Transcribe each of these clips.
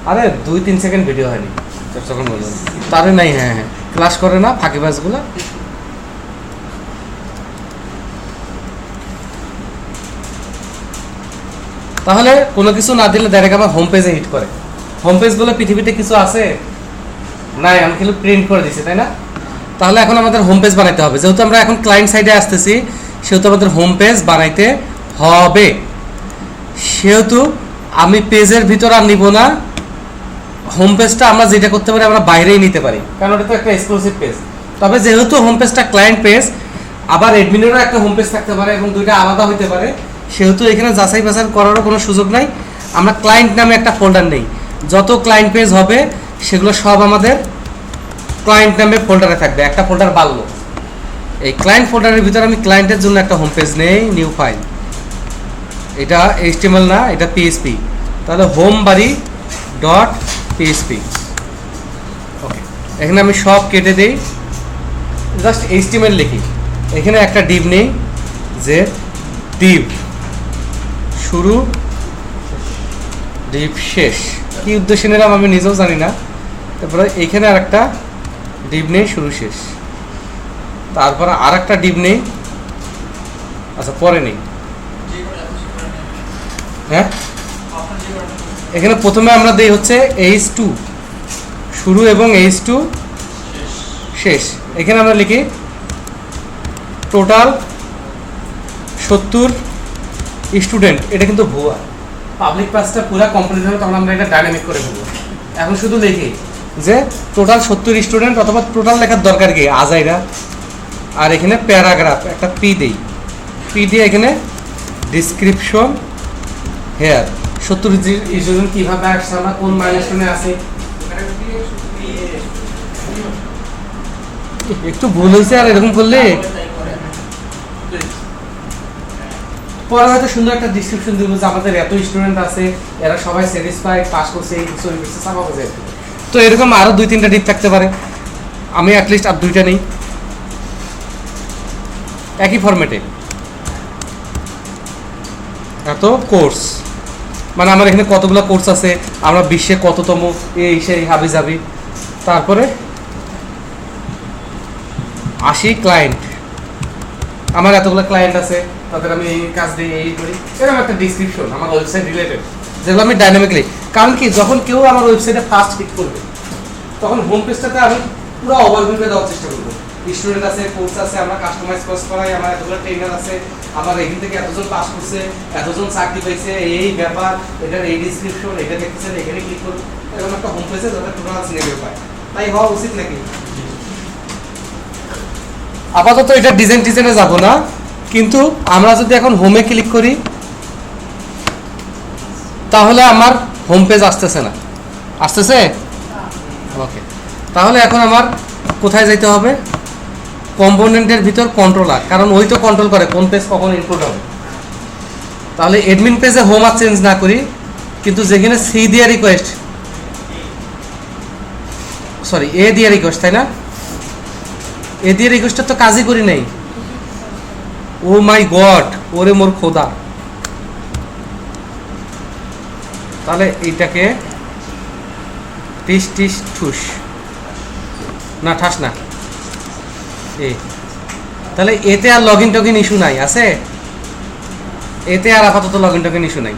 আরে 2-3 second video হয়নি তখন বলুন তারে নাই। হ্যাঁ হ্যাঁ ক্লাস করে না ফাঁকিবাজগুলো। তাহলে কোনো কিছু না দিলে ডাইরেক্ট আমার হোম পেজে হিট করে। হোম পেজগুলো পৃথিবীতে কিছু আছে নাই, আমি কিন্তু প্রিন্ট করে দিছি তাই না? তাহলে এখন আমাদের হোম পেজ বানাইতে হবে। যেহেতু আমরা এখন ক্লায়েন্ট সাইডে আসতেছি সেহেতু আমাদের হোম পেজ বানাইতে হবে। সেহেতু আমি পেজের ভিতর আর নিব না, হোম পেজটা আমরা যেটা করতে পারি আমরা বাইরেই নিতে পারি, কারণ ওটা তো একটা এক্সক্লুসিভ পেজ। তবে যেহেতু হোম পেজটা ক্লায়েন্ট পেজ, আবার অ্যাডমিনেরও একটা হোম পেজ থাকতে পারে এবং দুইটা আলাদা হইতে পারে, সেহেতু এখানে যাচাই বাছাই করারও কোনো সুযোগ নাই। আমরা ক্লায়েন্ট নামে একটা ফোল্ডার নেই, যত ক্লায়েন্ট পেজ হবে সেগুলো সব আমাদের ক্লায়েন্ট নামে ফোল্ডারে থাকবে। একটা ফোল্ডার বাড়লো, এই ক্লায়েন্ট ফোল্ডারের ভিতরে আমি ক্লায়েন্টের জন্য একটা হোম পেজ নেই, নিউ ফাইল, এটা HTML না, এটা PHP। তাহলে হোম বাড়ি ডট PHP। ওকে, এখানে আমি সব কেটে দিই, জাস্ট HTML লিখি। এখানে একটা ডিভ নেই, যে ডিভ শুরু ডিভ শেষ, কি উদ্দেশ্যে নিলাম আমি নিজেও জানি না। তারপরে এইখানে আর একটা ডিভ নেই শুরু শেষ, তারপরে আর একটা ডিভ নেই, আচ্ছা পরে নেই। হ্যাঁ এখানে প্রথমে আমরা দেই হচ্ছে H2 শুরু এবং H2 শেষ। এখানে আমরা লিখি টোটাল 70 স্টুডেন্ট। এটা কিন্তু ভুয়া, পাবলিক পাসটা পুরো কমপ্লিট হবে তখন আমরা এটা ডাইনামিক করে ফেলবো। এখন শুধু লিখি যে টোটাল 70 স্টুডেন্ট, অথবা টোটাল লেখার দরকার কি আজাইরা। আর এখানে প্যারাগ্রাফ একটা পি দেই, পি দিয়ে এখানে ডিসক্রিপশন হেয়ার 70 স্টুডেন্ট কীভাবে আসছে, আমরা কোন মাইলস্টোনে আছে। একটু ভুল হয়েছে আর এরকম করলে পরে হয়তো সুন্দর একটা ডিসক্রিপশন দিব যে আমাদের এত স্টুডেন্ট আছে, এরা সবাই স্যাটিসফাইড, পাস করছে, এই কিছু সাফা হয়ে। তো এরকম আরও 2-3টা ডিপ থাকতে পারে, আমি অ্যাটলিস্ট আর 2টা নেই একই ফরম্যাটে। এত কোর্স মানে আমার এখানে কতগুলো কোর্স আছে, আমরা বিশ্বে কততম, এই সেই হাবি যাবি। তারপরে 80 ক্লায়েন্ট, আমার এতগুলো ক্লায়েন্ট আছে, তাদের আমি এই কাজ দিয়ে এই করি, এরকম একটা ডিসক্রিপশন আমার ওয়েবসাইট রিলেটেড, যেগুলো আমি ডাইনামিকলি। কারণ কি যখন কেউ আমার ওয়েবসাইটে ফার্স্ট ক্লিক করবে তখন হোম পেজটাতে আমি পুরো ওভারভিউ দেওয়ার চেষ্টা করবো। স্টুডেন্ট আছে, কোর্স আছে, আমরা কাস্টমাইজ কোর্স করাই, আমার এতগুলো ট্রেনার আছে, আমার এখান থেকে এতজন পাস করছে, এতজন চাকরি পাইছে, এই ব্যাপার, এটার এই ডিসক্রিপশন, এটা দেখতেছেন, এখানে ক্লিক করুন, এরকম একটা হোম পেজে যাতে টোটাল সিনেরিও পায়। তাই হওয়া উচিত নাকি? আপাতত এটা ডিজাইনে যাব না, কিন্তু আমরা যদি এখন হোমে ক্লিক করি তাহলে আমার হোম পেজ আসতেছে না, আসতেছে? ওকে, তাহলে এখন আমার কোথায় যাইতে হবে? কম্পোনেন্টের ভিতর কন্ট্রোলার, কারণ ওই তো কন্ট্রোল করে কোন পেজ কখন ইনক্লুড হবে। তাহলে অ্যাডমিন পেজে হোম আর চেঞ্জ না করি, কিন্তু যেখানে সি দিয়ে রিকোয়েস্ট, সরি এ দিয়ে রিকোয়েস্ট, তাই না? এ দিয়ে রিকোয়েস্টটা তো কাজই করি নাই। ও মাই গড, ওরে মোর খোদা। তাহলে এইটাকে টিস টিস ঠুস না, ঠাস না, তাহলে এতে আর লগ ইন টগিন ইস্যু নাই, আছে? এতে আর আপাতত লগ ইন টগিন ইস্যু নাই।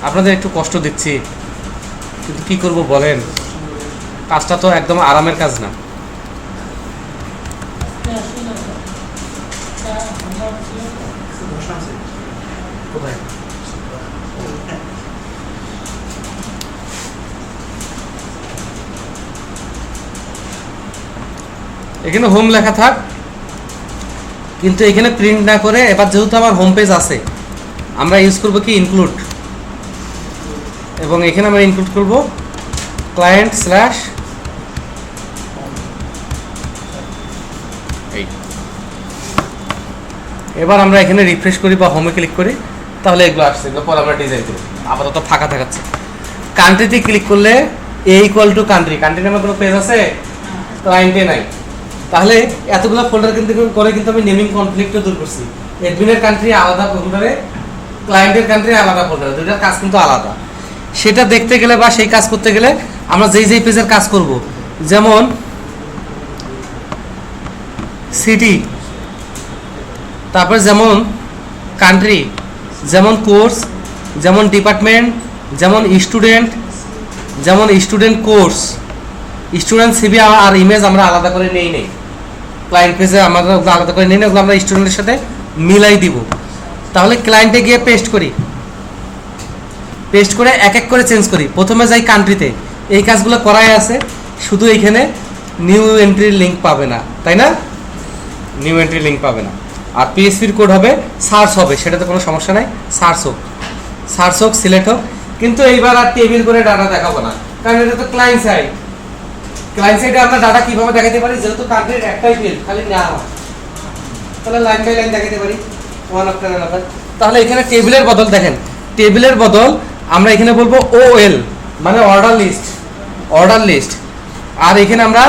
আপনাদের একটু কষ্ট দিচ্ছি, কিন্তু কি করব বলেন, কাজটা তো একদম আরামের কাজ না। কোথায়? এখানে হোম লেখা থাক, কিন্তু এখানে প্রিন্ট না করে এবার যেহেতু আমার হোম পেজ আছে, আমরা ইউজ করব কি ইনক্লুড, এবং এখানে আমরা ইনক্লুড করব ক্লায়েন্ট স্ল্যাশ এই। এবার আমরা এখানে রিফ্রেশ করি বা হোমে ক্লিক করি, তাহলে এগুলো আসছে, এগুলো পরে আমরা ডিজাইন করি। আপাতত ফাঁকা দেখাচ্ছে। কান্ট্রিতে ক্লিক করলে এ ইকুয়াল টু কান্ট্রি, কান্ট্রি নামে কোনো পেজ আছে? ক্লায়েন্টে নাই, তাহলে এতগুলো ফোল্ডার কিন্তু করে কিন্তু আমি নেমিং কনফ্লিক্টও দূর করছি। অ্যাডমিনের কান্ট্রি আলাদা ফোল্ডারে, ক্লায়েন্টের কান্ট্রি আলাদা ফোল্ডারে, দুইটার কাজ কিন্তু আলাদা। সেটা দেখতে গেলে বা সেই কাজ করতে গেলে আমরা যেই যেই পেজের কাজ করব, যেমন সিটি, তারপর যেমন কান্ট্রি, যেমন কোর্স, যেমন ডিপার্টমেন্ট, যেমন স্টুডেন্ট, যেমন স্টুডেন্ট কোর্স, স্টুডেন্ট সিভি আর ইমেজ আমরা আলাদা করে নেই ক্লায়েন্ট পেজে আমরা আলাদা করে নেই না, ওগুলো আমরা স্টুডেন্টের সাথে মিলাই দিব। তাহলে ক্লায়েন্টে গিয়ে পেস্ট করি, পেস্ট করে এক এক করে চেঞ্জ করি। প্রথমে যাই কান্ট্রিতে, এই কাজগুলো করাই আছে, শুধু এইখানে নিউ এন্ট্রি লিঙ্ক পাবে না, তাই না? নিউ এন্ট্রি লিঙ্ক পাবে না। আর পিএসপির কোড হবে, সার্চ হবে, সেটাতে কোনো সমস্যা নাই, সার্চ হোক, সিলেক্ট হোক। কিন্তু এইবার আর টেবিল করে ডাটা দেখাবো না, কারণ এটা তো ক্লায়েন্ট সাইড। ক্লায়েন্ট সাইডে আমরা ডাটা কিভাবে দেখাতে পারি, যেহেতু কান্ট্রির একটাই ফিল্ড খালি নেওয়া হয়, তাহলে লাইন বাই লাইন দেখাতে পারি, ওয়ান আফটার অ্যানাদার। তাহলে এখানে টেবিলের বদল দেখেন, টেবিলের বদল আমরা এখানে বলবো ওএল, মানে অর্ডার লিস্ট। আর এখানে আমরা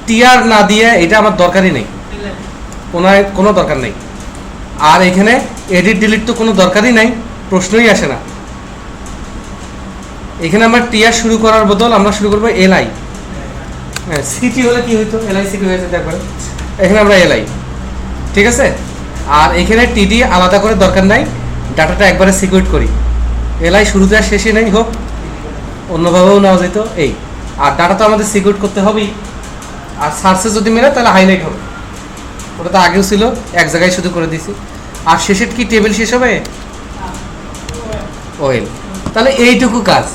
টিআর না দিয়ে, এটা আমার দরকারই নেই, কোনো দরকার নেই। আর এখানে এডিট ডিলিট তো কোনো দরকারই নাই, প্রশ্নই আসে না। এখানে আমরা টিআর শুরু করার বদল আমরা শুরু করবো এলআই। হ্যাঁ, সিটি হলে কি হইতো, এলআই সিটি হয়েছে একবারে, এখানে আমরা এলআই, ঠিক আছে। আর এখানে টিডি আলাদা করে দরকার নাই, ডাটাটা একবারে সিকিউর করি। এলআই শুরুতে আর শেষে নেই, হোক অন্যভাবেও নেওয়া যেত এই। আর ডাটা তো আমাদের সিকিউর করতে হবেই। আর সার্চে যদি মেলে তাহলে হাইলাইট হবে, ওটা তো আগেও ছিল, এক জায়গায় শুধু করে দিছি। আর শেষের কি টেবিল শেষ হবে, ওয়েল। তাহলে এইটুকু কাজ।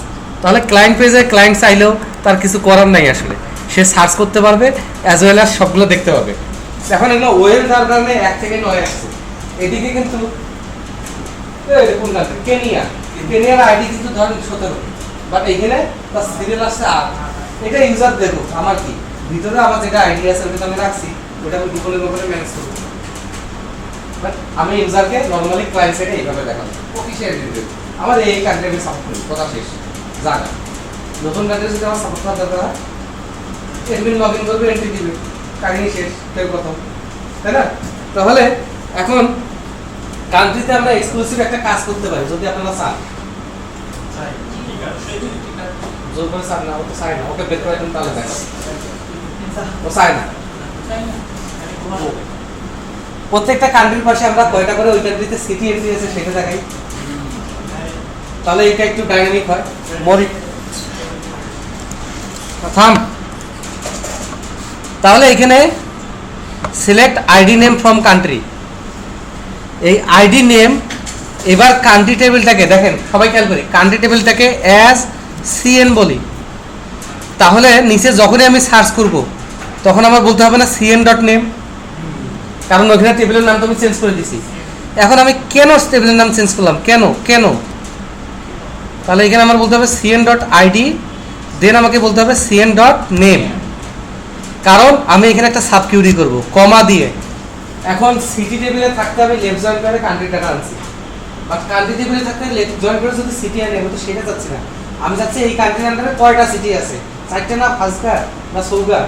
তাহলে ক্লায়েন্ট পেজে ক্লায়েন্ট চাইলেও তার কিছু করার নাই আসলে, সে সার্চ করতে পারবে অ্যাজ ওয়েল অ্যাজ সবগুলো দেখতে পাবে। এখন এগুলো ওয়েল তার কারণে 1 থেকে 9 আসছে। এদিকে কিন্তু কোন কান্ট্রি, কেনিয়ার আইডি কিন্তু ধরেন 17, বাট এখানে তার সিরিয়াল আসছে 8। এটা ইউজার দেখো আমার কি ভিতরে আমার যেটা আইডি আছে ওটা আমি রাখছি, ওটা আমি গুগলের উপরে ম্যানেজ করব। বাট আমি ইউজারকে নরমালি ক্লায়েন্ট সাইডে এইভাবে দেখাবো, অফিশিয়াল ডিটেইল আমার এই কান্ট্রি আমি সাপোর্ট করি, কথা শেষ। জায়গা নতুন কান্ট্রি যদি আমার সাপোর্ট করার দরকার হয়, এডমিন লগইন করবে, এন্ট্রি দিবে, কাহিনী শেষ, কেউ প্রথম, তাই না? তাহলে এখন কান্ট্রিতে আমরা এক্সক্লুসিভ একটা কাজ করতে পারি যদি আপনারা চান। জোর করে চান না, ও তো চায় না, ওকে বের করে দেন তাহলে দেখো, ও চায় না। প্রত্যেকটা কান্ট্রির পাশে আমরা কয়টা করে ওই কান্ট্রিতে সিটি এন্ট্রি আছে সেটা দেখাই, তাহলে এটা একটু ডাইনামিক হয়। মরি থাম। তাহলে এখানে select ID name from country, এই আইডি নেম এবার কান্ট্রি টেবিলটাকে দেখেন, সবাই খেয়াল করি, কান্ট্রি টেবিলটাকে অ্যাজ সিএন বলি। তাহলে নিচে যখনই আমি সার্চ করব তখন আমার বলতে হবে না সিএন ডট নেম, কারণ ওখানে টেবিলের নাম তো আমি চেঞ্জ করে দিছি। এখন আমি কেন টেবিলের নাম চেঞ্জ করলাম, কেন তাহলে এখানে আমার বলতে হবে সিএন ডট আইডি, দেন আমাকে বলতে হবে সিএন ডট নেম, কারণ আমি এখানে একটা সাব কিউরি করবো কমা দিয়ে। এখন সিটি টেবিলে থাকতে আমি লেফট জয়েন করে কান্ট্রি ডাটা আনছি, বাট কান্ট্রি টেবিলে থাকতে লেফট জয়েন করে যদি সিটি আনি, আমি তো সেটা যাচ্ছি না। আমি যাচ্ছি এই কান্ট্রির আন্ডারে কয়টা সিটি আছে, 4টা না 5টা না 6টা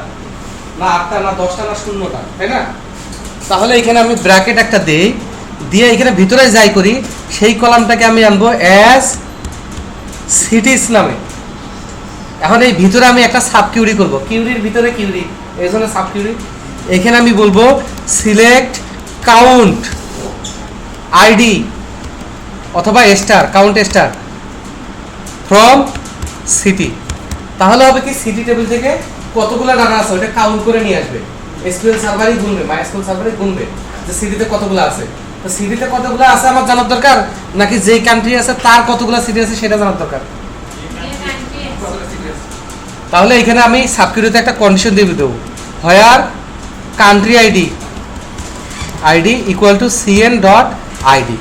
না 8টা না 10টা না 0টা, তাই না? তাহলে এখানে আমি ব্র্যাকেট একটা দেই, দিয়ে এখানে ভিতরে যাই করি, সেই কলামটাকে আমি আনবো অ্যাজ সিটিস নামে। এখন এই ভিতরে আমি একটা সাব কিউরি করবো, কিউরির ভিতরে কিউরি, এই জন্য সাব কিউরি। এখানে আমি বলবো সিলেক্ট কাউন্ট আইডি অথবা star, count star from city. তাহলে হবে কি, সিটি টেবিল থেকে কতগুলো ডাটা আছে ওটা কাউন্ট করে নিয়ে আসবে, এসকিউএল সার্ভারই গুনবে, মাইএসকিউএল সার্ভারই গুনবে যে সিটিতে কতগুলো আছে। তো সিটিতে কতগুলো আছে আমার জানার দরকার, নাকি যেই কান্ট্রি আছে তার কতগুলো সিটি আছে সেটা জানার দরকার? তাহলে এখানে আমি সাবকিউরিতে একটা কন্ডিশন দিয়ে দেবো, where country ID equal to CN dot ID.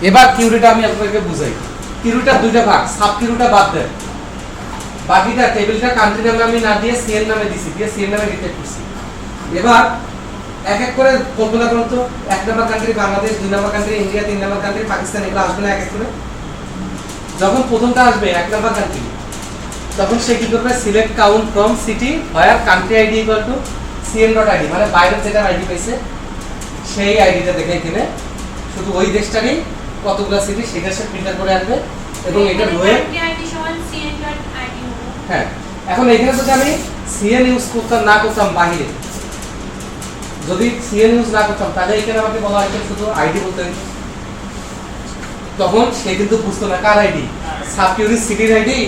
এবার কিউরিটা আমি আপনাকে বুঝাই, কিউরিটা দুইটা ভাগ, সাব কিউরিটা বাদ দেন, বাকিটা টেবিলটা কান্ট্রি নামে আমি না দিয়ে সিএন নামে দিছি, দিয়ে সিএন নামে রিটাইপ করছি। এবার এক এক করে কল্পনা করুন তো, 1 নম্বর কান্ট্রি বাংলাদেশ, 2 নম্বর কান্ট্রি ইন্ডিয়া, 3 নম্বর কান্ট্রি পাকিস্তান, এগুলো আসবে না এক এক করে? যখন প্রথমটা আসবে 1 নম্বর কান্ট্রি, তখন সে কি করবে, select count from city where country ID equal two cn.id মানে বাইরের যেটা আইডি পাইছে সেই আইডিটা দেখে এখানে শুধু ওই দেশটারই কতগুলো সিটি সেটা সে ফিল্টার করে আনবে এবং এটা রয়ে আইডি সমান cn.id হবে। হ্যাঁ এখন এখানে যদি আমি cn ইউজ করতাম না করতাম বাইরে যদি cn ইউজ না করতাম তাহলে এখানে আমাকে বলা হয়তো শুধু আইডি বলতে হতো তখন সে কিন্তু বুঝতো না কার আইডি সাবকিউরি সিটির আইডি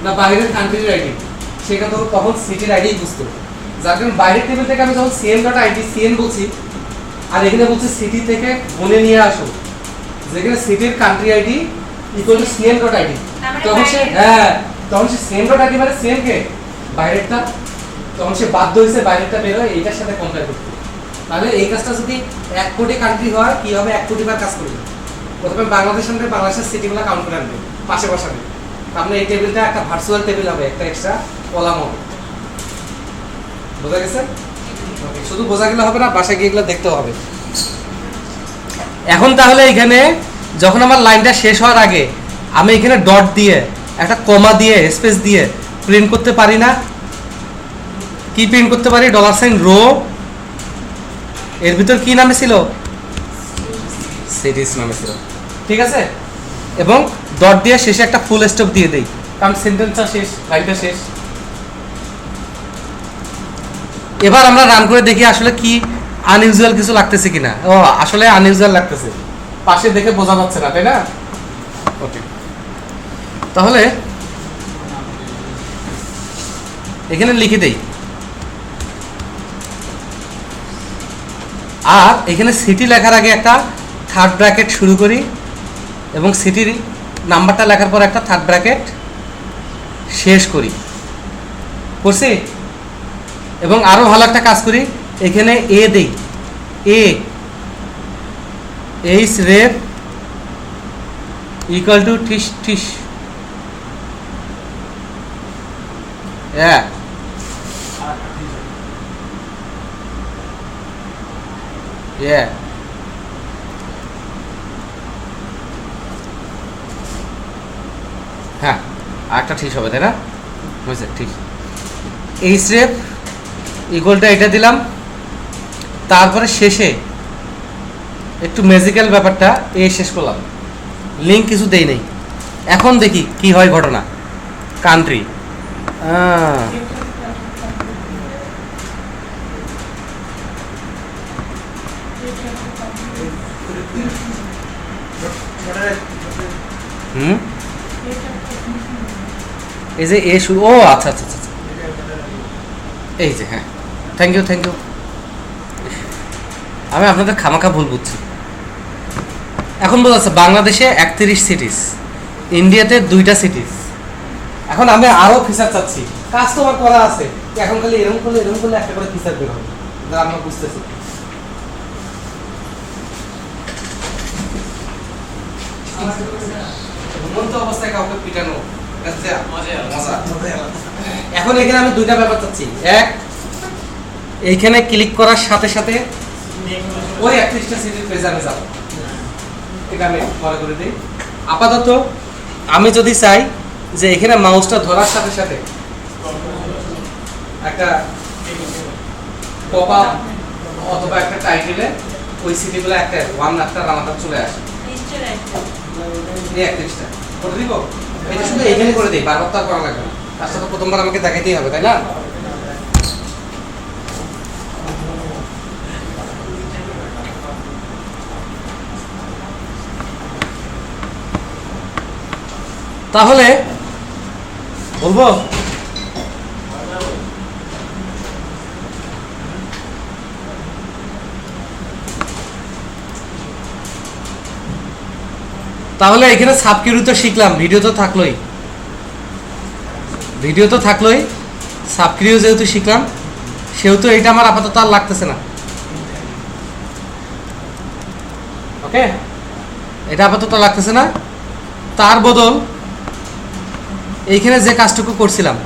না বাইরের কান্ট্রির আইডি সেটা তো তখন সিটির আইডি বুঝতো যার কারণে বাইরের টেবিল থেকে আমি যখন cn.id cn বলছি আর এখানে বলছি সিটি থেকে গুনে নিয়ে আসো যেখানে সিটির country ID equal two cn.id তখন সে তখন সে cn.id মানে cn কে বাইরেরটা তখন সে বাধ্য হয়েছে বাইরেরটা বের হয় এইটার সাথে কম্পেয়ার করতে তাহলে এই কাজটা যদি 1 কোটি কান্ট্রি হয় কি হবে 1 কোটি বার কাজ করবে প্রথমে বাংলাদেশের সঙ্গে বাংলাদেশের সিটিগুলো কাউন্ট করে আনবে পাশে বসাবে তাহলে এই টেবিলটা একটা ভার্চুয়াল টেবিল হবে একটা এক্সট্রা কলাম হবে বোঝা গেছে ওকে শুধু বোঝা গেলে হবে না বাসায় গিয়ে এগুলো দেখতে হবে এখন তাহলে এখানে যখন আমার লাইনটা শেষ হওয়ার আগে আমি এখানে ডট দিয়ে একটা কমা দিয়ে স্পেস দিয়ে প্রিন্ট করতে পারি না কি প্রিন্ট করতে পারি $সাইন রো এর ভিতর কি নামে ছিল সিরিজ নামে ছিল ঠিক আছে এবং ডট দিয়ে শেষে একটা ফুল স্টপ দিয়ে দেই কারণ সেন্টেন্সটা শেষ লাইনটা শেষ এবার আমরা রান করে দেখি আসলে কি আনইউজুয়াল কিছু লাগতেছে কিনা ও আসলে আনইউজুয়াল লাগতেছে পাশে দেখে বোঝা যাচ্ছে না তাই না ওকে তাহলে এখানে লিখে দেই আর এখানে সিটি লেখার আগে একটা থার্ড ব্র্যাকেট শুরু করি এবং সিটির নাম্বারটা লেখার পর একটা থার্ড ব্র্যাকেট শেষ করি করছি এবং আরো ভালো একটা কাজ করি এখানে এ দেই এ এইচ রেপ ইকুয়াল টু টিস টিস হ্যাঁ আরেকটা ঠিক হবে তাই না বুঝছে ঠিক এইচ রেপ ইকুয়ালটা এটা দিলাম তারপরে শেষে একটু ম্যাজিক্যাল ব্যাপারটা এ শেষ করলাম লিঙ্ক কিছু দেই নাই এখন দেখি কি হয় ঘটনা কান্ট্রি এই যে এ শুরু ও আচ্ছা আচ্ছা আচ্ছা এই যে হ্যাঁ থ্যাংক ইউ আমি আপনাদের খামাখা ভুল বুঝছি এখন বোঝা যাচ্ছে বাংলাদেশে 31 সিটিস ইন্ডিয়াতে 2টা সিটিস এখন আমি আরো ফিচার চাচ্ছি কাজ তো আমার করা আছে এখন খালি এরকম করলে একটা করে ফিচার বের হবে যা আমরা বুঝতেছি ঘুমন্ত অবস্থায় কাউকে পিটানো এখন এখানে আমি 2টা ব্যাপার চাচ্ছি এক এইখানে ক্লিক করার সাথে সাথে ওই 31টা সিটির পেজে আমি যাব এটা আমি মনে করে দিই আপাতত আমি যদি চাই যে এখানে মাউসটা ধরার সাথে সাথে একটা পপআপ অথবা একটা টাইটেলে ওই সিটিগুলো একটা একটা রানাটা চলে আসে এই 31টা করে দিব এটা শুধু এখানে করে দেই বারবার তো করা লাগবে না তার সাথে প্রথমবার আমাকে দেখাইতেই হবে তাই না তাহলে বলবো তাহলে এখানে সাবকিউরি তো শিখলাম ভিডিও তো থাকলোই সাবকিউরিও যেহেতু শিখলাম সেহেতু এটা আমার আপাতত আর লাগতেছে না ওকে এটা আপাতত লাগতেছে না তার বদল এইখানে যে কাজটুকু করছিলাম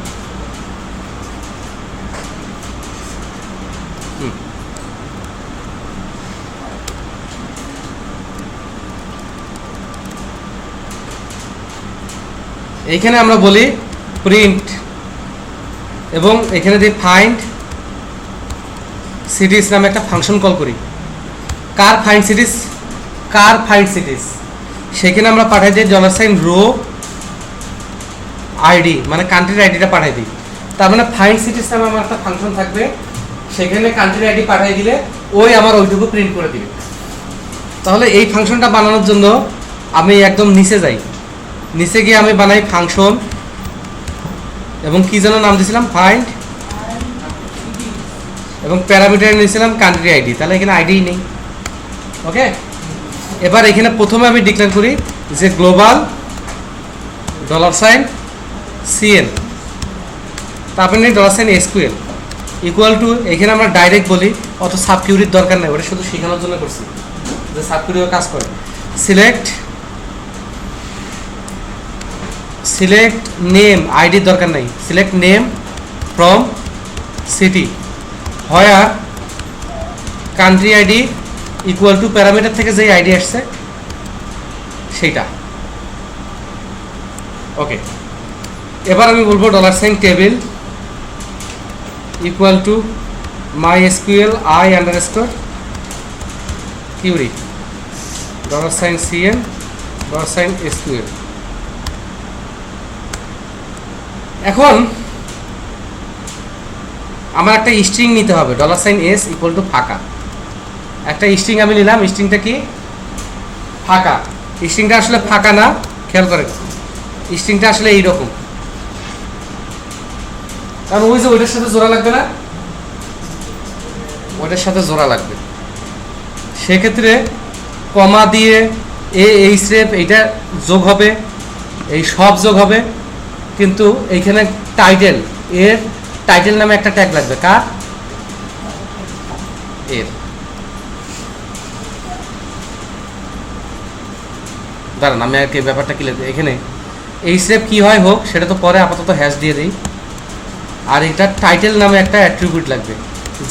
এইখানে আমরা বলি প্রিন্ট এবং এখানে দিই ফাইন্ড সিটিস নামে একটা ফাংশন কল করি। কার ফাইন্ড সিটিস, সেখানে আমরা পাঠাই দিই $রো আইডি, মানে কান্ট্রির আইডিটা পাঠাই দিই। তার মানে ফাইন্ড সিটিস নামে আমার একটা ফাংশন থাকবে, সেখানে কান্ট্রির আইডি পাঠিয়ে দিলে ওই আমার ওইটুকু প্রিন্ট করে দিবে। তাহলে এই ফাংশনটা বানানোর জন্য আমি একদম নিচে যাই, নিচে গিয়ে আমি বানাই ফাংশন, এবং কি যেন নাম দিয়েছিলাম ফাইন্ড, এবং প্যারামিটার নিয়েছিলাম কান্ট্রি আইডি। তাহলে এখানে আইডি নেই। ওকে, এবার এখানে প্রথমে আমি ডিক্লেয়ার করি যে গ্লোবাল $CN, তারপরে $SQL ইকুয়াল টু, এখানে আমরা ডাইরেক্ট বলি, অত সাবকিউরির দরকার নেই, ওটা শুধু শেখানোর জন্য করছি যে সাবকিউরিও কাজ করে। সিলেক্ট নেম, আইডির দরকার নাই, select name from city, where country ID equal two parameter থেকে যেই আইডি আসছে সেইটা। ওকে, এবার আমি বলবো $table equal to MySQL I_query $CN $SQL। এখন আমার একটা স্ট্রিং নিতে হবে, $S ইকুয়াল টু ফাঁকা, একটা স্ট্রিং আমি নিলাম। স্ট্রিংটা কি? ফাঁকা। স্ট্রিংটা আসলে ফাঁকা না, খেয়াল করেন, স্ট্রিংটা আসলে এইরকম, কারণ ওই যে ওইটার সাথে জোড়া লাগবে না, ওইটার সাথে জোড়া লাগবে। সেক্ষেত্রে কমা দিয়ে এই স্টেপ এইটা যোগ হবে, এই সব যোগ হবে, কিন্তু এইখানে টাইটেল নামে একটা ট্যাগ লাগবে। কার? এর। দাঁড়ান, আমি আর কি ব্যাপারটা কি লিখবো এখানে, এই স্টেপ কি হয় হোক সেটা তো পরে, আপাতত হ্যাশ দিয়ে দিই। আর এটা টাইটেল নামে একটা অ্যাট্রিবিউট লাগবে,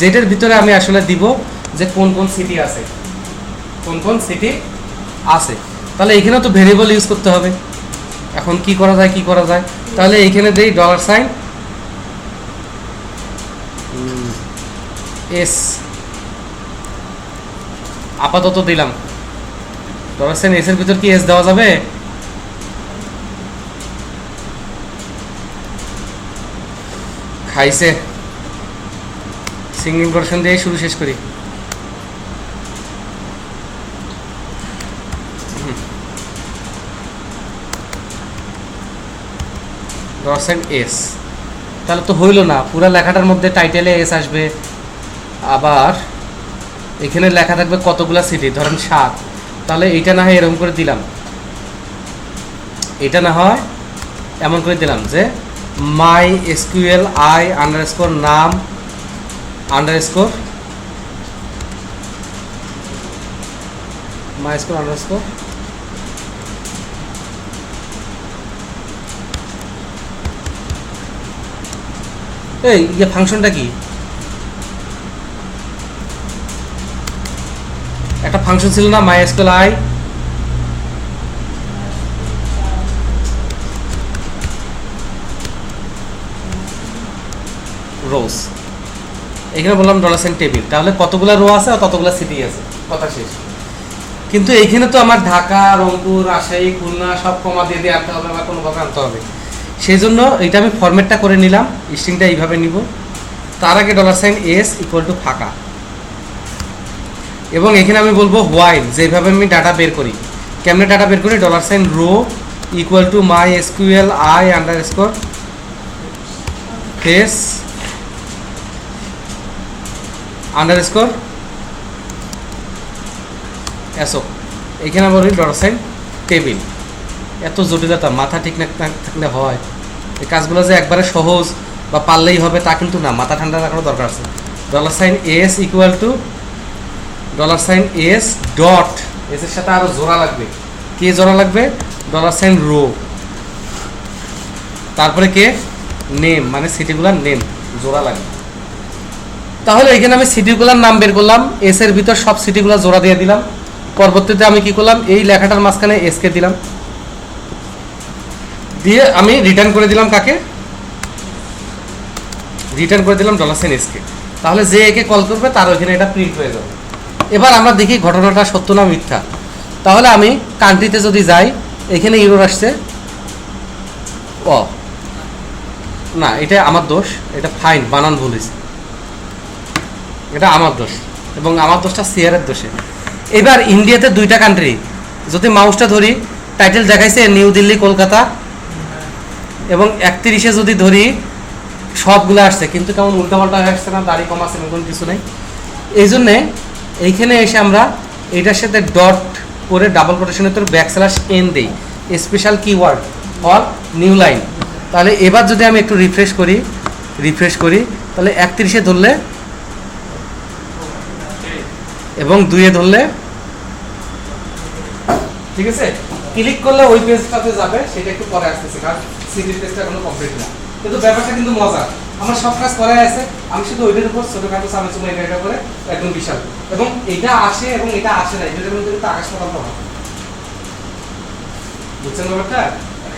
যেটার ভিতরে আমি আসলে দিব যে কোন কোন সিটি আছে, তাহলে এইখানে তো ভেরিয়েবল ইউজ করতে হবে। এখন কি করা যায়, তাহলে এইখানে দেই $S, আপাতত দিলাম $S এর ভিতর কি S দেওয়া যাবে? খাইছে, সিঙ্গল ভার্সন দিয়ে শুরু শেষ করি। $S, তাহলে তো হইল না, পুরো লেখাটার মধ্যে টাইটেলে S আসবে, আবার এখানে লেখা থাকবে কতগুলা সিটি, ধরেন 7। তাহলে এইটা না হয় এরকম করে দিলাম, এটা না হয় এমন করে দিলাম যে MySQL I_name MySQL এই ফাংশনটা কি? একটা ফাংশন ছিল না MySQL I রোজ, এখানে বললাম $টেবিল, তাহলে কতগুলো রো আছে আর কতগুলো সিটি আছে, কথা শেষ। কিন্তু এইখানে তো আমার ঢাকা, রংপুর, রাজশাহী, খুলনা সব কমা দিয়ে দিয়ে আনতে হবে বা কোনোভাবে আনতে হবে, সেই জন্য এটা আমি ফরম্যাটটা করে নিলাম, স্ট্রিংটা এইভাবে নিব। তার আগে $S ইকুয়াল টু ফাঁকা, এবং এখানে আমি বলবো হোয়াইল, যেভাবে আমি ডাটা বের করি। কেমনে ডাটা বের করি? $Row equal to MySQL I_face SO, এখানে বলি $টেবিল। এত জটিলতা, মাথা ঠিক না থাকলে হয়? এই কাজগুলো যে একবারে সহজ বা পারলেই হবে তা কিন্তু না, মাথা ঠান্ডা রাখার দরকার আছে। $S equal to $S dot, S এর সাথে আরো জোড়া লাগবে। কি জোড়া লাগবে? $রো, তারপরে কে? নেম, মানে সিটিগুলার নেম জোড়া লাগবে। তাহলে এখানে আমি সিটিগুলার নাম বের করলাম, এস এর ভিতর সব সিটিগুলো জোড়া দিয়ে দিলাম। পরবর্তীতে আমি কি করলাম, এই লেখাটার মাঝখানে এস কে দিলাম, দিয়ে আমি রিটার্ন করে দিলাম কাকে? রিটার্ন করে দিলাম $S কে। তাহলে যে একে কল করবে তার ওইখানে এটা প্রিন্ট হয়ে যাবে। এবার আমরা দেখি ঘটনাটা সত্য না মিথ্যা। তাহলে আমি কান্ট্রিতে যদি যাই, এখানে ইউরো আসছে, ও না এটা আমার দোষ, এটা ফাইন বানান ভুল হয়েছে, এটা আমার দোষ এবং আমার দোষটা সিআরের দোষে। এবার ইন্ডিয়াতে দুইটা কান্ট্রি, যদি মাউসটা ধরি টাইটেল দেখাইছে নিউ দিল্লি কলকাতা, এবং 31-এ যদি ধরি সবগুলো আসছে, কিন্তু কেমন উল্টাপাল্টা হয়ে আসছে না, দাড়ি কম আছে এমন কিছু নেই। এই জন্যে এইখানে এসে আমরা এটার সাথে ডট করে ডাবল কোটেশনের তোর \n দিই, special keyword or new line. তাহলে এবার যদি আমি একটু রিফ্রেশ করি তাহলে 31-এ ধরলে এবং 2-এ ধরলে, ঠিক আছে, ক্লিক করলে ওই পেজটাতে যাবে, সেটা একটু পরে আসতেছে কারণ সিটি পেজটা এখনো কমপ্লিট না। কিন্তু ব্যাপারটা কিন্তু মজা, আমার সব কাজ করা আছে, আমি শুধু ওইটার উপর ছোটখাটো চামচুমা এটা করে একদম বিশাল, এবং এটা আসে এবং এটা আসে না, এটার মধ্যে কিন্তু আকাশ পাতাল তফাৎ। বুঝছেন ব্যাপারটা?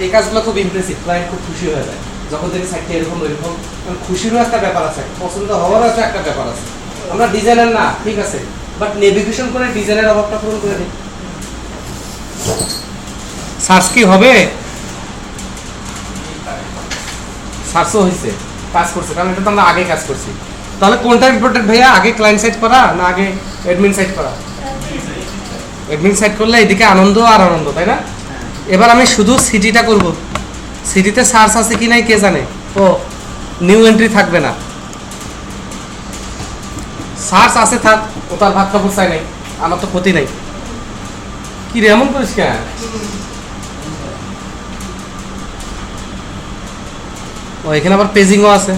এই কাজগুলো খুব ইমপ্রেসিভ, ক্লায়েন্ট খুব খুশি হয়ে যায় যখন দেখি সাইটটা এরকম ওইরকম। কারণ খুশিরও একটা ব্যাপার আছে, পছন্দ হওয়ারও একটা ব্যাপার আছে। আমরা ডিজাইনার না, ঠিক আছে, বাট নেভিগেশন করে ডিজাইনের অভাবটা পূরণ করে দিই। সার্চ কি হবে? সার্চও হয়েছে, কাজ করছে, কারণ এটা তো আমরা আগে কাজ করছি। তাহলে কোনটা ইম্পর্টেন্ট ভাইয়া, আগে ক্লায়েন্ট সাইড করা না আগে অ্যাডমিন সাইড করা? অ্যাডমিন সাইড করলে এদিকে আনন্দ আর আনন্দ, তাই না? এবার আমি শুধু সিটিটা করব, সিটিতে সার্চ আছে কি নাই কে জানে, ও নিউ এন্ট্রি থাকবে না, সার্চ আছে থাক, ও তার ভাত কাপড় চাই নাই, আমার তো ক্ষতি নাই। কি রে এমন করিস কেন? ও এখানে আবার পেজিংও আছে,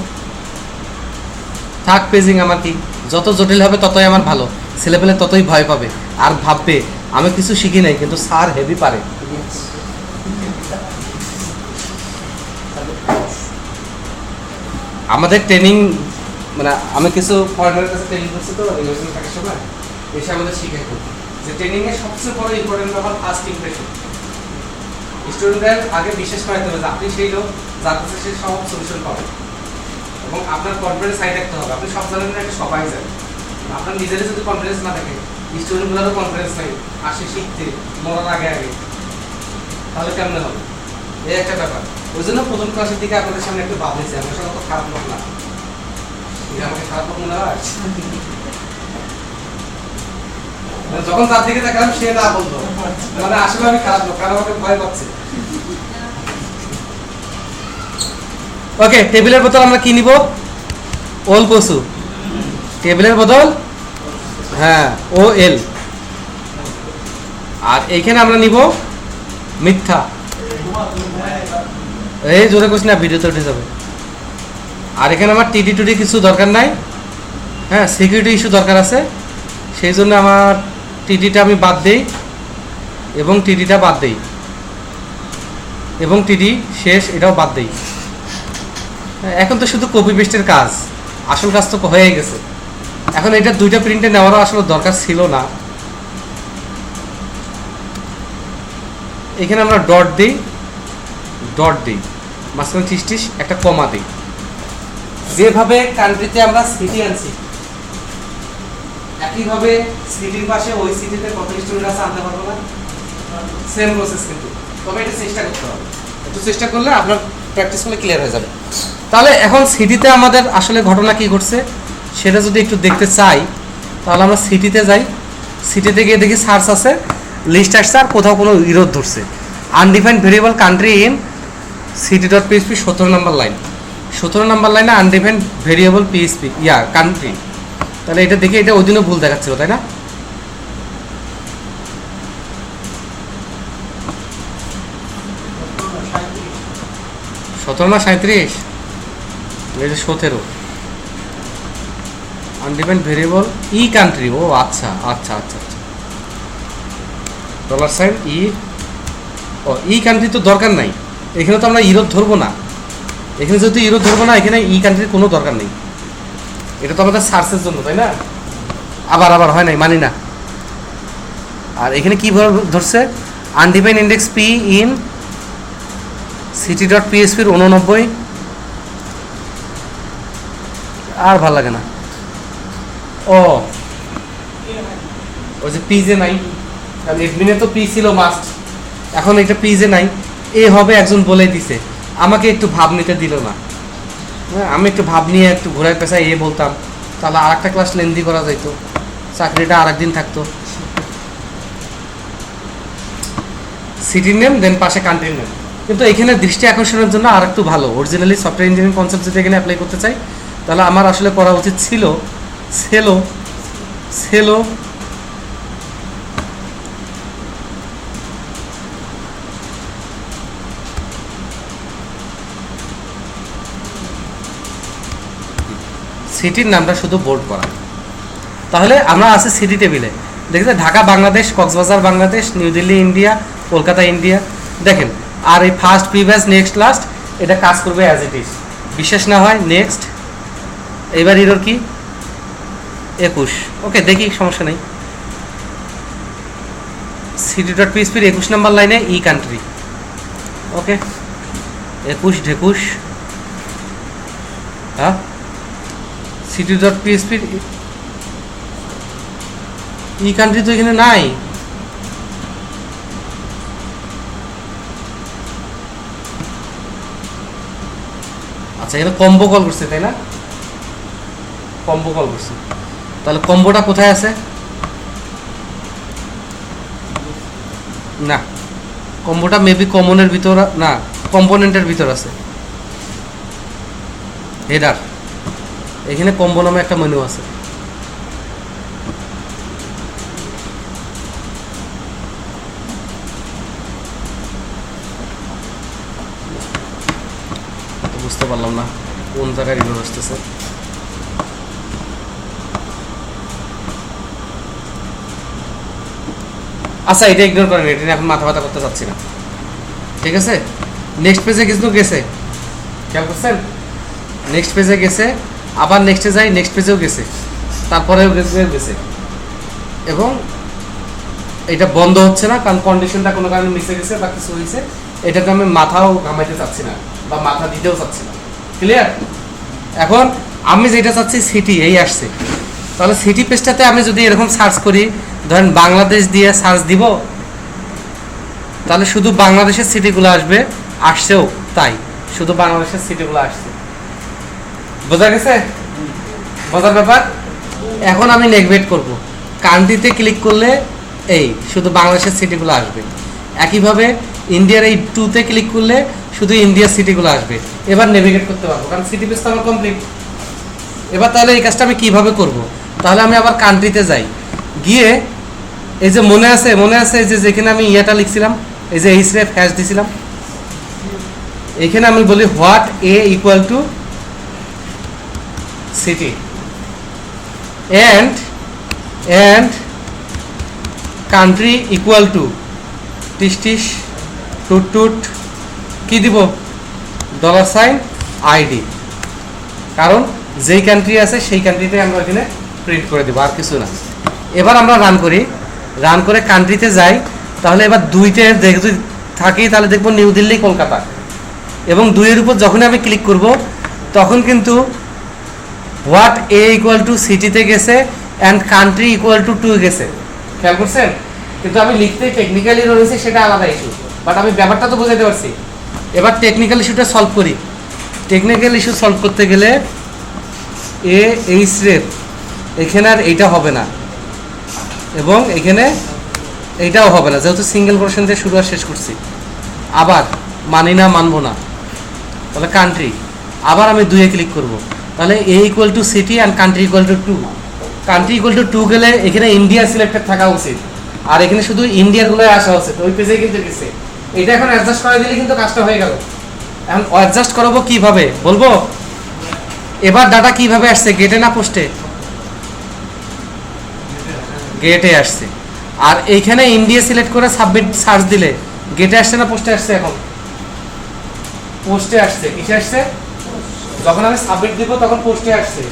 থাক পেজিং, আমার কি, যত জটিল হবে ততই আমার ভালো, ছেলেপেলে ততই ভয় পাবে আর ভাববে আমি কিছু শিখি নাই কিন্তু স্যার হেভি পারে। আমাদের ট্রেনিং মানে আমি কিছু ফরেনারের কাছে ট্রেনিং করছি তো ইউনিভার্সিটি থাকার সময়, এসে আমাদের শিখাই যে ট্রেনিংয়ে সবচেয়ে বড় ইম্পর্টেন্ট ব্যাপার ফার্স্ট ইমপ্রেশন। স্টুডেন্টদের আগে বিশ্বাস করাতে হবে যে আপনি সেই লোক যার কাছে সে সব সলিউশন পাবে, এবং আপনার কনফিডেন্স হাই রাখতে হবে। আপনি সব জানেন না, একটা সবাই জানেন, আপনার নিজেরই যদি কনফিডেন্স না থাকে, স্টুডেন্টগুলোরও কনফিডেন্স নেই আসে শিখতে মরার আগে আগে, তাহলে কেমনে হবে? এই একটা ব্যাপার। ওই জন্য প্রথম ক্লাসের দিকে আপনাদের সামনে একটু ভাবলেছে, আমার সাথে তো খারাপ লোক না, আমাকে খারাপ লোক মনে হয়। যখন তার দিকে তাকালাম সে না বলতো, মানে আসলে আমি খারাপ লোক, কারণ আমাকে ভয় পাচ্ছে। ওকে, টেবিলের বোতল আমরা কি নিব? ওল পশু, টেবিলের বোতল, হ্যাঁ ও এল। আর এইখানে আমরা নিব মিথ্যা, এই জোরে কোস না, ভিডিওতে উঠে যাবে। আর এখানে আমার টিডি টুডি কিছু দরকার নাই, হ্যাঁ সিকিউরিটি ইস্যু দরকার আছে, সেই জন্য আমার টিডিটা আমি বাদ দেই এবং টিডিটা বাদ দেই এবং টিডি শেষ, এটাও বাদ দেই। এখন তো শুধু কপি পেস্টের কাজ, আসল কাজ তো হয়ে গেছে। এখন এটা দুইটা প্রিন্টে নেওয়ারও আসলে দরকার ছিল না। এখানে আমরা ডট দিই, মাঝখানে টিস একটা কমা দিই। যেভাবে কান্ট্রিতে আমরা সিটি আনছি, একইভাবে সিটির পাশে ওই সিটিতে কত স্টুডেন্ট আছে আনতে পারবো না? সেম প্রসেস কিন্তু, তবে এটা চেষ্টা করতে হবে, একটু চেষ্টা করলে আপনার প্র্যাকটিস করলে ক্লিয়ার হয়ে যাবে। তাহলে এখন সিটিতে আমাদের আসলে ঘটনা কি ঘটছে সেটা যদি একটু দেখতে চাই, তাহলে আমরা সিটিতে যাই, সিটিতে গিয়ে দেখি সার্চ আছে, লিস্ট আসছে, আর কোথাও কোনো ইরোধ ধরছে, undefined variable country in city.php 17 number line, 17 নম্বর লাইনে আনডিফাইন্ড ভেরিয়েবল পিএইচপি কান্ট্রি। তাহলে এটা দেখে এটা ওই দিনও ভুল দেখাচ্ছিল, তাই না? সতেরো না 37, এই যে 17 আনডিফাইন্ড ভেরিয়েবল ই কান্ট্রি। ও আচ্ছা আচ্ছা আচ্ছা আচ্ছা, $sign ই, ও ই কান্ট্রি তো দরকার নাই, এখানে তো আমরা ইউরোপ ধরবো না, এখানে যেহেতু ইউরোপ ধরবো না, এখানে ই কান্ট্রির কোনো দরকার নেই, এটা তো আমাদের সার্চের জন্য, তাই না? আবার হয় নাই, মানি না। আর এখানে কি ধরছে? Undefined index P in city.php 89, আর ভালো লাগে না, ও ওই যে পি যে নাই, কারণ এডমিনে তো পি ছিল মাস্ট, এখন এটা পি যে নাই, এ হবে একজন বলে দিছে, আমাকে একটু ভাব নিতে দিল না। হ্যাঁ, আমি একটু ভাব নিয়ে একটু ঘোরায় পেশায় এ বলতাম, তাহলে আর একটা ক্লাস লেন্দি করা যাইতো, চাকরিটা আর একদিন থাকতো। সিটির নেম দেন পাশে কান্ট্রির নেম। কিন্তু এখানে দৃষ্টি আকর্ষণের জন্য আর একটু ভালো, অরিজিনালি সফটওয়্যার ইঞ্জিনিয়ারিং কনসেপ্ট যদি এখানে অ্যাপ্লাই করতে চাই, তাহলে আমার আসলে করা উচিত ছিল সেলো সেলো সিটির নামটা শুধু বোল্ড করা। তাহলে আমরা আছি সিটি টেবিলে, দেখেছে Dhaka Bangladesh, Cox's Bazar Bangladesh, new Delhi India, Kolkata India, দেখেন। আর এই ফার্স্ট প্রিভিয়াস নেক্সট লাস্ট এটা কাজ করবে অ্যাজ ইট ইজ, বিশেষ না হয় নেক্সট। এইবার এরর কি 21, ওকে দেখি সমস্যা নেই। সিটি ডট পিএসপির 21 নাম্বার লাইনে ই কান্ট্রি, ওকে 21 ঢেকুশ। হ্যাঁ, সিটি ডট পিএসপির ই কান্ট্রি তো এখানে নাই। আচ্ছা, এখানে কম্বো কল করছে তাই না, কম্বো কল করছে, তাহলে কম্বোটা কোথায় আছে? না, কম্বোটা মেবি কমনের ভিতর না, কম্পোনেন্টের ভিতর আছে। হেডার, এখানে কম্বো নামে একটা মেনু আছে। বুঝতে পারলাম না কোন জায়গায় রিভার আসতেছে। আচ্ছা, এটা ইগনোর করেন, এটা নিয়ে এখন মাথা ব্যথা করতে চাচ্ছি না, ঠিক আছে। নেক্সট পেজে কিন্তু গেছে, খেয়াল করছেন, নেক্সট পেজে গেছে, আবার নেক্সটে যাই, নেক্সট পেজেও গেছে, তারপরেও গেছে, এবং এটা বন্ধ হচ্ছে না, কারণ কন্ডিশনটা কোনো কারণে মিশে গেছে বা কিছু হয়েছে, এটাতে আমি মাথাও ঘামাইতে চাচ্ছি না বা মাথা দিতেও চাচ্ছি না। ক্লিয়ার? এখন আমি যেটা চাচ্ছি সিটি এই আসছে, তাহলে সিটি পেজটাতে আমি যদি এরকম সার্চ করি, ধরেন বাংলাদেশ দিয়ে সার্চ দিব, তাহলে শুধু বাংলাদেশের সিটিগুলো আসবে, আসছেও তাই, শুধু বাংলাদেশের সিটিগুলো আসছে। বোঝা গেছে বোঝার ব্যাপার? এখন আমি নেগভেট করব, কান্ট্রিতে ক্লিক করলে এই শুধু বাংলাদেশের সিটিগুলো আসবে, একইভাবে ইন্ডিয়ার এই 2তে ক্লিক করলে শুধু ইন্ডিয়ার সিটিগুলো আসবে। এবার নেভিগেট করতে পারবো, কারণ সিটি পেজটা আমার কমপ্লিট। এবার তাহলে এই কাজটা আমি কিভাবে করব? তাহলে আমি আবার কান্ট্রিতে যাই, গিয়ে এই যে মনে আছে যে যেখানে আমি ইয়েটা লিখছিলাম, এই যে এইচরেফ হ্যাশ দিছিলাম, এখানে আমি বলি what a equal to city and country equal to টিস টুট কি দিব, $ID, কারণ যেই কান্ট্রি আছে সেই কান্ট্রিতে আমরা এখানে প্রিন্ট করে দেবো, আর কিছু না। এবার আমরা রান করি, রান করে কান্ট্রিতে যাই, তাহলে এবার 2তে যদি থাকি তাহলে দেখবো নিউ দিল্লি কলকাতা, এবং 2-এর উপর যখন আমি ক্লিক করব তখন কিন্তু হোয়াট এ ইকুয়াল টু সিটিতে গেছে অ্যান্ড কান্ট্রি ইকুয়াল টু 2 গেছে। খেয়াল করছেন? কিন্তু আমি লিখতে টেকনিক্যালি রয়েছে, সেটা আলাদা ইস্যু, বাট আমি ব্যাপারটা তো বোঝাতে পারছি। এবার টেকনিক্যাল ইস্যুটা সলভ করি। টেকনিক্যাল ইস্যু সলভ করতে গেলে এইচরেফ এখানে আর এইটা হবে না, এবং এখানে এইটাও হবে না, যেহেতু সিঙ্গেল পোর্শন দিয়ে শুরু আর শেষ করছি। আবার মানি না, মানবো না, তাহলে কান্ট্রি, আবার আমি 2-এ ক্লিক করব, তাহলে A equal to city and country equal to 2। Country equal to 2 গেলে এখানে ইন্ডিয়া সিলেক্টেড থাকা উচিত, আর এখানে শুধু ইন্ডিয়ারগুলোই আসা উচিত, ওই পেজে কিন্তু গেছে। এটা এখন অ্যাডজাস্ট করে দিলে কিন্তু কাজটা হয়ে গেল। এখন অ্যাডজাস্ট করাবো কিভাবে বলবো? এবার ডাটা কিভাবে আসছে, গেটে না পোস্টে? গেটে আসছে। আর এইখানে ইন্ডিয়া সিলেক্ট করে সাবমিট সার্চ দিলে গেটে আসছে না পোস্টে আসছে? এখন পোস্টে আসছে। কিসে আসছে? যখন আমি সাবমিট দিব তখন পোস্টে আসছে,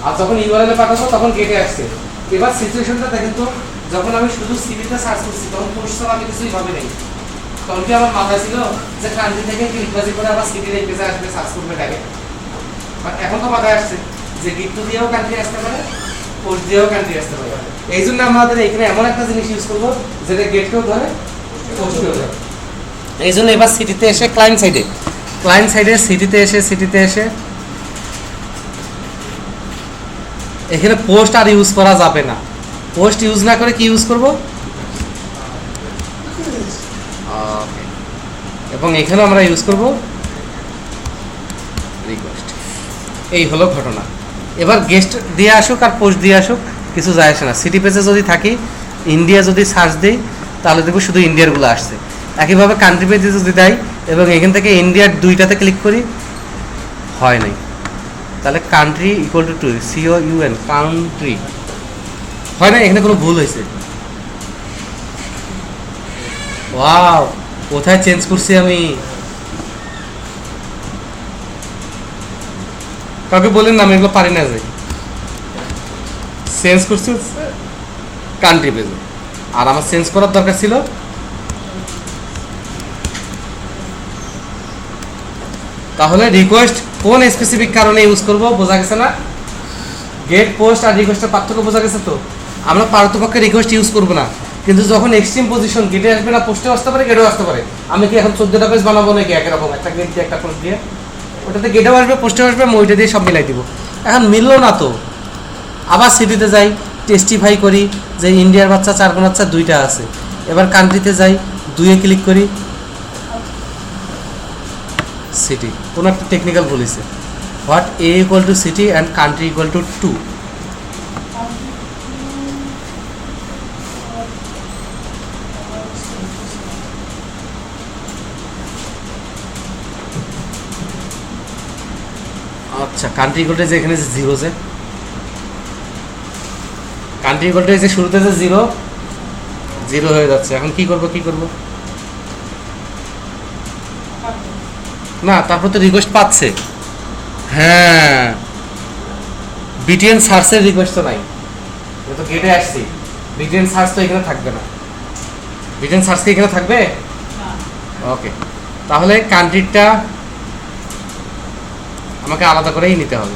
আর যখন ইউআরএল এ পাঠাবো তখন গেটে আসছে। এবার সিচুয়েশনটা দেখেন তো, যখন আমি শুধু সিভিতে সার্চ করছি তখন পোস্ট ছাড়া আমি কিছুই ভাবে নেই, তখন কি আমার মাথায় ছিল যে কান্ট্রি থেকে ক্লিকবাজি করে আবার সিটির এই পেজে আসবে, সার্চ করবে ডাইরেক্ট? বাট এখন তো মাথায় আসছে যে গিট টু দিয়েও কান্ট্রি আসতে পারে, পোস্ট দিয়েও কান্ট্রি আসতে পারে। এই জন্য আমাদের এখানে এমন একটা জিনিস ইউজ করবো যেটা গেটকেও ধরে পোস্টকেও ধরে। এই জন্য এবার সিটিতে এসে ক্লায়েন্ট সাইডে সিটিতে এসে এখানে পোস্ট আর ইউজ করা যাবে না। পোস্ট ইউজ না করে কি ইউজ করব, এবং এখানেও আমরা ইউজ করব রিকোয়েস্ট। এই হলো ঘটনা। এবার গেস্ট দিয়ে আসুক আর পোস্ট দিয়ে আসুক কিছু যায় আসে না। সিটি পেজে যদি থাকি, ইন্ডিয়া যদি সার্চ দিই তাহলে দেখবো শুধু ইন্ডিয়ারগুলো আসছে। একইভাবে কান্ট্রি পেজে যদি দেয় এবং এখান থেকে ইন্ডিয়ার দুইটাতে ক্লিক করি, হয় নাই। তাহলে country equal two COUN country হয় না, এখানে কোনো ভুল হয়েছে। ওয়াও, কোথায় চেঞ্জ করছি আমি? কাউকে বলেন না, আমি এগুলো পারি না। যাই চেঞ্জ করছি কান্ট্রি পেজে, আর আমার চেঞ্জ করার দরকার ছিল তাহলে রিকোয়েস্ট কোন স্পেসিফিক কারণে ইউজ করব, বোঝা গেছে না? গেট পোস্ট আর রিকোয়েস্টের পার্থক্য বোঝা গেছে তো? আমরা পারতপক্ষে রিকোয়েস্ট ইউজ করব না, কিন্তু যখন এক্সট্রিম পজিশন গেটে আসবে না, পোস্টে আসতে পারে, গেটেও আসতে পারে। আমি কি এখন 14টা পেজ বানাবো নাকি একই রকম, একটা গেট দিয়ে একটা পোস্ট দিয়ে? ওটাতে গেটেও আসবে, পোস্টেও আসবে, আমি ওইটা দিয়ে সব মিলাই দিব। এখন মিললো না তো আবার সিটিতে যাই, টেস্টিফাই করি যে ইন্ডিয়ার বাচ্চা 4 কোন বাচ্চা 2টা আছে। এবার কান্ট্রিতে যাই, 2-এ ক্লিক করি, সিটি। কোনো একটা টেকনিক্যাল বলেছে, what A equal to city and country equal to 2। আচ্ছা, কান্ট্রি ইকুয়াল টু এখানে যে 0, যে কান্ট্রি ইকুয়াল টু শুরুতে যে 0 হয়ে যাচ্ছে। এখন কি করব না, তারপর তো রিকোয়েস্ট পাচ্ছে। হ্যাঁ, বিটিএন সার্চের রিকোয়েস্ট তো নাই, তো গেটে আসছি। বিটিএন সার্চ তো এখানে থাকবে না। বিটিএন সার্চ কি এখানে থাকবে? ওকে, তাহলে কান্ট্রিটা আমাকে আলাদা করেই নিতে হবে।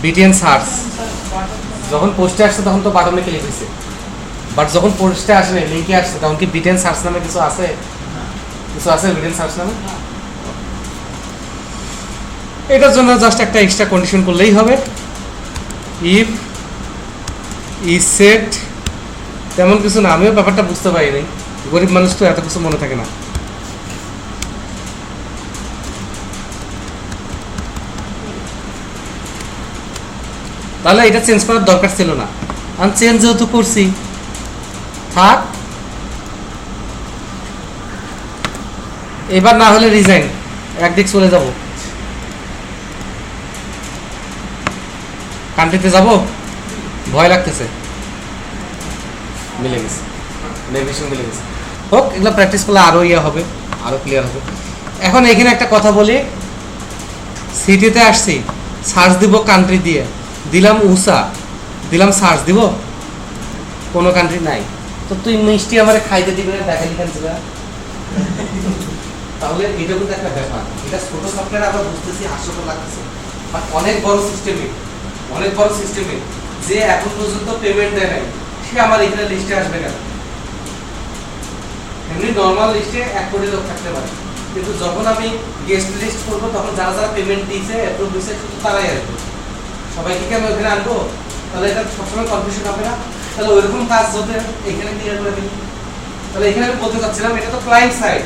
বিটিএন সার্চ যখন পোস্টে আসছে তখন তো বাটনে ক্লিক হয়েছে, বাট যখন পোস্টে আসে লিঙ্কে আসছে তখন কি বিটেন সার্চ নামে কিছু আছে? বিটেন সার্চ নামে? এটার জন্য জাস্ট একটা এক্সট্রা কন্ডিশন করলেই হবে, ইফ ইজ সেট। তেমন কিছু না, আমিও ব্যাপারটা বুঝতে পারি নাই, গরিব মানুষ তো এত কিছু মনে থাকে না। তাহলে এটা চেঞ্জ করার দরকার ছিল না, আমি চেঞ্জ যেহেতু করছি থাক। এবার না হলে রিজাইন, একদিক চলে যাব, কান্ট্রিতে যাব, ভয় লাগতেছে। মিলে গেছে, নেভিগেশন মিলে গেছে। হোক, এগুলো প্র্যাকটিস করলে আরো হবে, আরো ক্লিয়ার হবে। এখন এখানে একটা কথা বলি, সিটিতে আসছি, সার্চ দিব কান্ট্রি দিয়ে, দিলাম USA, দিলাম সার্চ দিব, কোনো কান্ট্রি নাই। তো তুই মিষ্টি আমারে খাইতে দিবি না, দেখালি কেন? তাহলে এটা কিন্তু একটা ব্যাপার। এটা ছোট সফটওয়্যার আবার বুঝতেছি, হাস্যকর লাগতেছে, বাট অনেক বড় সিস্টেমে যে এখন পর্যন্ত পেমেন্ট দেয় নাই, সে আমার এখানে লিস্টে আসবে কেন? এমনি নর্মাল লিস্টে 1 কোটি লোক থাকতে পারে, কিন্তু যখন আমি গেস্ট লিস্ট করবো তখন যারা যারা পেমেন্ট দিয়েছে, অ্যাপ্রুভ দিয়েছে, শুধু তারাই আসবে। সবাইকে কি আমি ওখানে আনবো? তাহলে এটা সবসময় কনফিউশন হবে না? তাহলে ওইরকম কাজ যদি এখানে ক্লিয়ার করে দিই, তাহলে এখানে আমি বলতে চাচ্ছিলাম এটা তো ক্লায়েন্ট সাইড,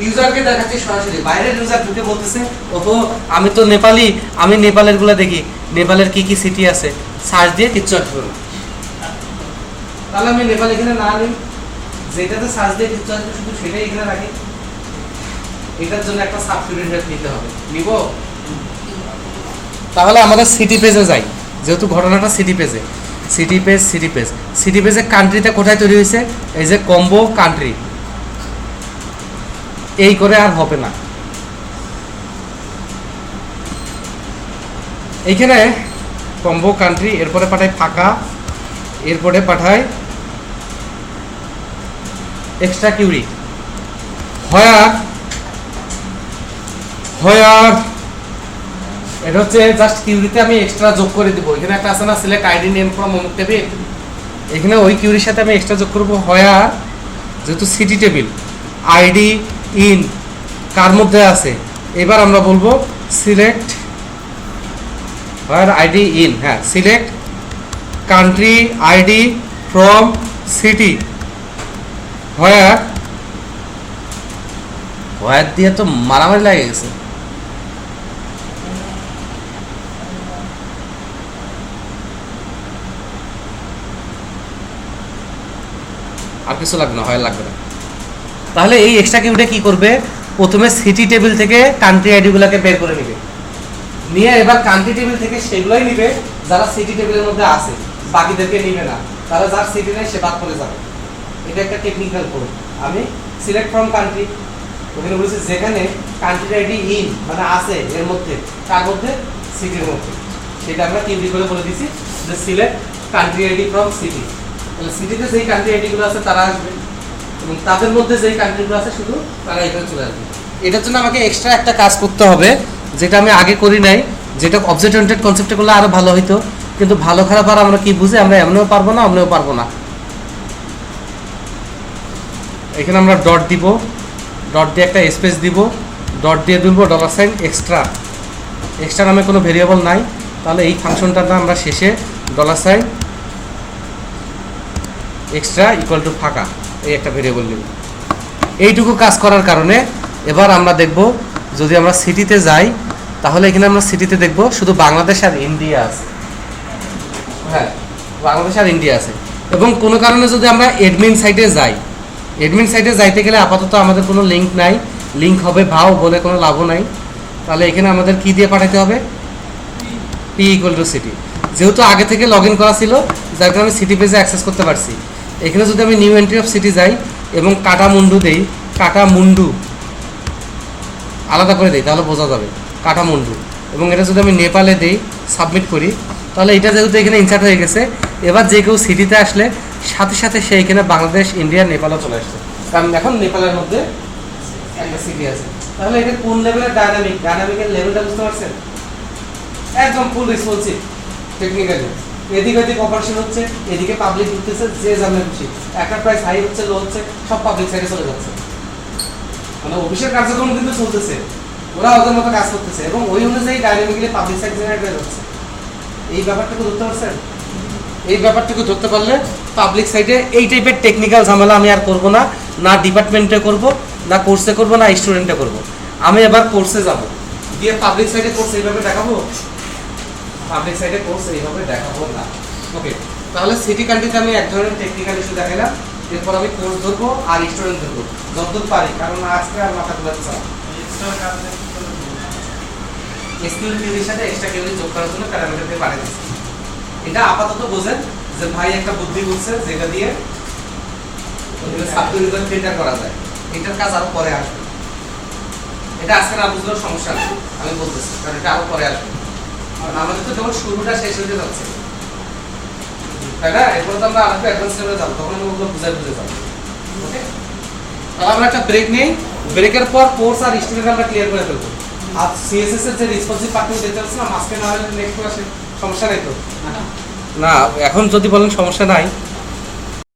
ইউজারকে দেখাচ্ছি সরাসরি। বাইরের ইউজার ঢুকে বলতেছে, ওহো আমি তো নেপালি, আমি নেপালের গুলা দেখি, নেপালের কি কি সিটি আছে, সার্চ দিয়ে কিচ্ছু আসবে না। তাহলে আমি নেপাল এখানে না নিই, যেটাতে সার্চ দিয়ে কিচ্ছু আসবে শুধু সেটাই এখানে রাখি। এটার জন্য একটা সাবস্ক্রিপ্ট নিতে হবে, নিব। তাহলে আমাদের সিটি পেজে যাই, যেহেতু ঘটনাটা সিটি পেজে কান্ট্রিতে কোথায় তৈরি হয়েছে? এই যে কম্বো কান্ট্রি, এই করে আর হবে না। এইখানে কম্বো কান্ট্রি, এরপরে পাঠায় ফাঁকা, এরপরে পাঠায় এক্সট্রা কিউরি, হোয়ার হোয়ার এটা হচ্ছে জাস্ট কিউরিতে আমি এক্সট্রা যোগ করে দিব। এখানে একটা আছে না সিলেক্ট আইডি নেম ফ্রম অমুক টেবিল, এখানে ওই কিউরির সাথে আমি এক্সট্রা যোগ করবো হোয়ার, যেহেতু সিটি টেবিল আইডি ইন কার মধ্যে আছে, এবার আমরা বলবো সিলেক্ট হোয়ার আইডি ইন, হ্যাঁ select country ID from city where, where দিয়ে তো মারামারি লাগে গেছে। আর কিছু লাগবে না, হয় লাগবে না। তাহলে এই এক্সট্রা কিউটা কি করবে, প্রথমে সিটি টেবিল থেকে কান্ট্রি আইডিগুলোকে বের করে নেবে, নিয়ে এবার কান্ট্রি টেবিল থেকে সেগুলোই নিবে যারা সিটি টেবিলের মধ্যে আছে, বাকিদেরকে নিবে না। তাহলে যার সিটি নেই সে বাদ করে যাবে। এটা একটা টেকনিক্যাল কোড। আমি সিলেক্ট ফ্রম কান্ট্রি, ওখানে বলেছি যেখানে কান্ট্রি আইডি ইন মানে আছে এর মধ্যে, কার মধ্যে, সিটির মধ্যে, সেটা আমরা কিউরি করে বলে দিছি যে select country ID from city. তাহলে সিটিতে যেই কান্ট্রি আইডিগুলো আছে তারা আসবে, এবং তাদের মধ্যে যেই কান্ট্রিগুলো আছে শুধু তারা এখানে চলে আসবে। এটার জন্য আমাকে এক্সট্রা একটা কাজ করতে হবে যেটা আমি আগে করি নাই, যেটা অবজেক্ট ওরিয়েন্টেড কনসেপ্টে করলে আরো ভালো হইতো, কিন্তু ভালো খারাপ আর আমরা কি বুঝি, আমরা এমনও পারবো না অমনও পারবো না। এখানে আমরা ডট দিব, ডট দিয়ে একটা স্পেস দিব, ডট দিয়ে দিব $, এক্সট্রা, এক্সট্রা নামে কোনো ভেরিয়েবল নাই, তাহলে এই ফাংশনটার নাম আমরা শেষে $, এক্সট্রা ইকুয়াল টু ফাঁকা, এই একটা ভেরিয়েবল নেব। এইটুকু কাজ করার কারণে এবার আমরা দেখব, যদি আমরা সিটিতে যাই তাহলে এখানে আমরা সিটিতে দেখব শুধু বাংলাদেশ আর ইন্ডিয়া আছে, হ্যাঁ বাংলাদেশ আর ইন্ডিয়া আছে। এবং কোনো কারণে যদি আমরা অ্যাডমিন সাইটে যাই, অ্যাডমিন সাইটে যাইতে গেলে আপাতত আমাদের কোনো লিঙ্ক নাই, লিঙ্ক হবে ভাও বলে কোনো লাভও নাই, তাহলে এখানে আমাদের কি দিয়ে পাঠাতে হবে, পি ইকুয়াল টু সিটি। যেহেতু আগে থেকে লগ ইন করা ছিল যার কারণে সিটি পেজে অ্যাক্সেস করতে পারছি। এখানে যদি আমি নিউ এন্ট্রি অফ সিটি যাই এবং কাটামুন্ডু দেই, কাটামুন্ডু আলাদা করে দেই তাহলে বোঝা যাবে কাটামুন্ডু, এবং এটা যদি আমি নেপালে দেই সাবমিট করি, তাহলে এটা যেহেতু এখানে ইনসার্ট হয়ে গেছে, এবার যে কেউ সিটিতে আসলে সাথে সাথে সে এখানে বাংলাদেশ ইন্ডিয়া নেপালও চলে আসছে, কারণ এখন নেপালের মধ্যে একটা সিটি আছে। তাহলে এটা কোন লেভেলের ডায়নামিক, ডায়নামিকের লেভেলটা বুঝতে পারছেন, একদম ফুল রেসপন্সিভ টেকনিক্যালি। এদিক ওদিক অপারেশন হচ্ছে, এদিকে পাবলিক ঢুকতেছে, যে জানলে খুশি, একটা প্রাইস হাই হচ্ছে লো হচ্ছে সব পাবলিক সাইডে চলে যাচ্ছে, মানে অফিসের কার্যক্রম কিন্তু চলতেছে, ওরা ওদের মতো কাজ করতেছে, এবং ওই অনুযায়ী ডাইনামিক্যালি পাবলিক সাইড জেনারেট হয়ে যাচ্ছে। এই ব্যাপারটুকু ধরতে পারছেন, এই ব্যাপারটুকু ধরতে পারলে পাবলিক সাইডে এই টাইপের টেকনিক্যাল ঝামেলা আমি আর করব না, না ডিপার্টমেন্টে করব, না কোর্সে করব, না স্টুডেন্টে করব। আমি এবার কোর্সে যাব, গিয়ে পাবলিক সাইডে কোর্স এইভাবে দেখাবো, পাবলিক সাইডে কোর্স এইভাবে দেখাবো না। ওকে, তাহলে সিটি কান্ট্রিতে আমি এক ধরনের টেকনিক্যাল ইস্যু দেখাইলাম, এরপর আমি কোর্স ধরবো আর স্টুডেন্ট ধরবো যতদূর পারি, কারণ আজকে আর মাথা খোলাতে চাই। এসকিউএল কিউরির সাথে এক্সট্রা কিউরি যোগ করার জন্য প্যারামিটারকে বাড়িয়ে দিচ্ছি। এটা আপাতত বোঝেন যে ভাই একটা বুদ্ধি বলছে যেটা দিয়ে সাবটুইটার ফিল্টার করা যায়, এটার কাজ আরো পরে আসবে। এটা আজকে না বুঝলেও সমস্যা নেই, আমি বলতেছি, কারণ এটা আরো পরে আসবে। কারণ আমাদের তো যখন শুরুটা শেষ হতে যাচ্ছে, তাই না? এরপর তো আমরা আরেকটু অ্যাডভান্স লেভেলে যাবো, তখন আমি ওগুলো বুঝে যাবো। ওকে, তাহলে আমরা একটা ব্রেক নেই, ব্রেকের পর কোর্স আর স্টুডেন্ট আমরা ক্লিয়ার করে ফেলবো। আর সিএসএস এর যে রেসপন্সিভ পার্টটা দেখতে পাচ্ছেন না, মাঝখানে না হলে নেক্সট ক্লাসে সমস্যা নেই তো? না, এখন যদি বলেন সমস্যা নাই,